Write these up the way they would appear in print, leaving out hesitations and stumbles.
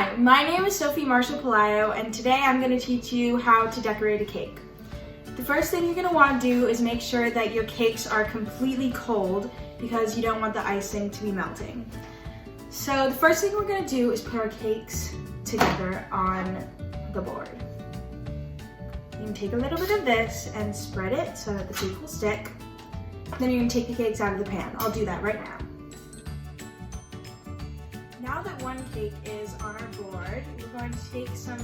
Hi, my name is Sophie Marshall Pelayo, and today I'm going to teach you how to decorate a cake. The first thing you're going to want to do is make sure that your cakes are completely cold because you don't want the icing to be melting. So the first thing we're going to do is put our cakes together on the board. You can take a little bit of this and spread it so that the cake will stick. Then you're going to take the cakes out of the pan. I'll do that right now. Now that one cake is on our board, we're going to take some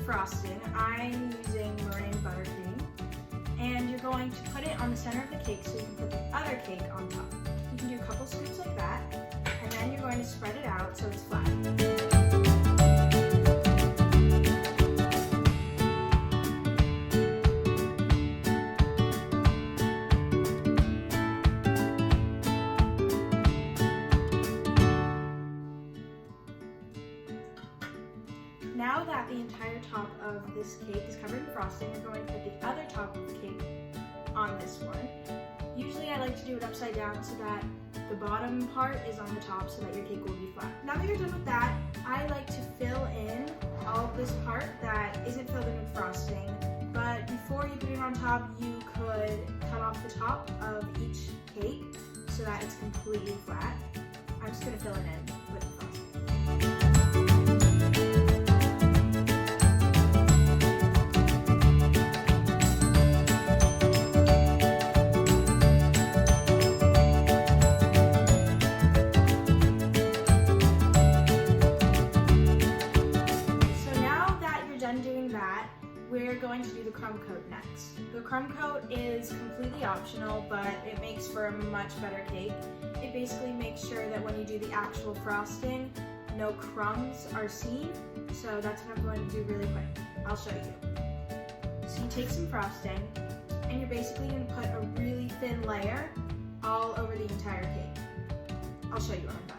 frosting. I'm using meringue buttercream. And you're going to put it on the center of the cake so you can put the other cake on top. You can do a couple scoops like that, and then you're going to spread it out so it's flat. Now that the entire top of this cake is covered in frosting, you're going to put the other top of the cake on this one. Usually I like to do it upside down so that the bottom part is on the top so that your cake will be flat. Now that you're done with that, I like to fill in all of this part that isn't filled in with frosting. But before you put it on top, you could cut off the top of each cake so that it's completely flat. I'm just going to fill it in with the frosting. Doing that, we're going to do the crumb coat next. The crumb coat is completely optional, but it makes for a much better cake. It basically makes sure that when you do the actual frosting, no crumbs are seen. So that's what I'm going to do really quick. I'll show you. So you take some frosting, and you're basically going to put a really thin layer all over the entire cake. I'll show you when I'm done.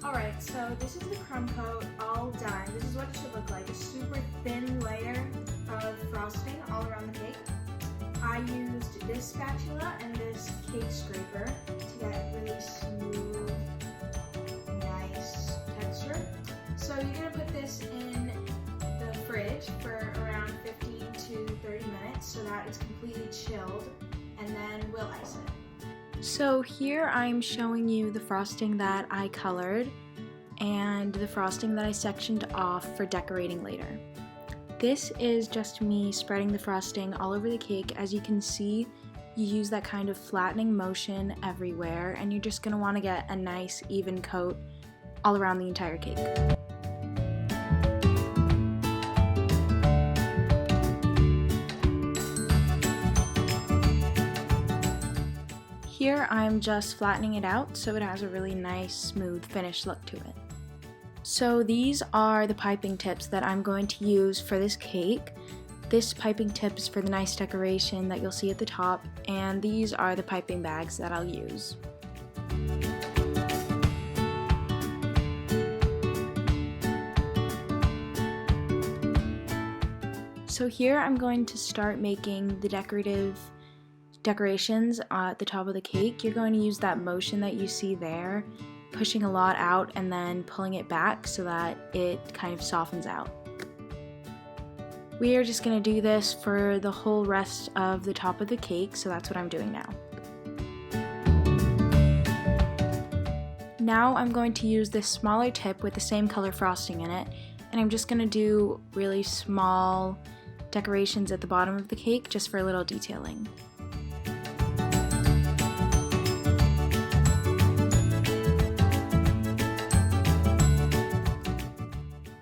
Alright, so this is the crumb coat all done. This is what it should look like, a super thin layer of frosting all around the cake. I used this spatula and this cake scraper to get really smooth, nice texture. So you're going to put this in the fridge for around 15 to 30 minutes so that it's completely chilled, and then we'll ice it. So here I'm showing you the frosting that I colored and the frosting that I sectioned off for decorating later. This is just me spreading the frosting all over the cake. As you can see, you use that kind of flattening motion everywhere, and you're just going to want to get a nice even coat all around the entire cake. Here I'm just flattening it out so it has a really nice, smooth, finished look to it. So these are the piping tips that I'm going to use for this cake. This piping tip is for the nice decoration that you'll see at the top, and these are the piping bags that I'll use. So here I'm going to start making the decorations at the top of the cake. You're going to use that motion that you see there, pushing a lot out and then pulling it back so that it kind of softens out. We are just going to do this for the whole rest of the top of the cake, so that's what I'm doing now. Now I'm going to use this smaller tip with the same color frosting in it, and I'm just going to do really small decorations at the bottom of the cake just for a little detailing.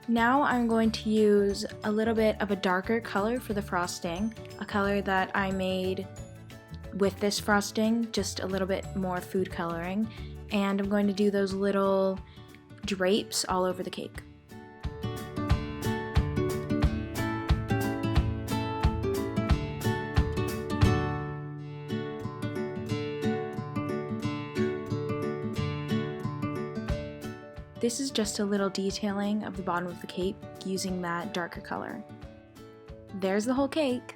Now I'm going to use a little bit of a darker color for the frosting, a color that I made with this frosting, just a little bit more food coloring, and I'm going to do those little drapes all over the cake. This is just a little detailing of the bottom of the cake using that darker color. There's the whole cake.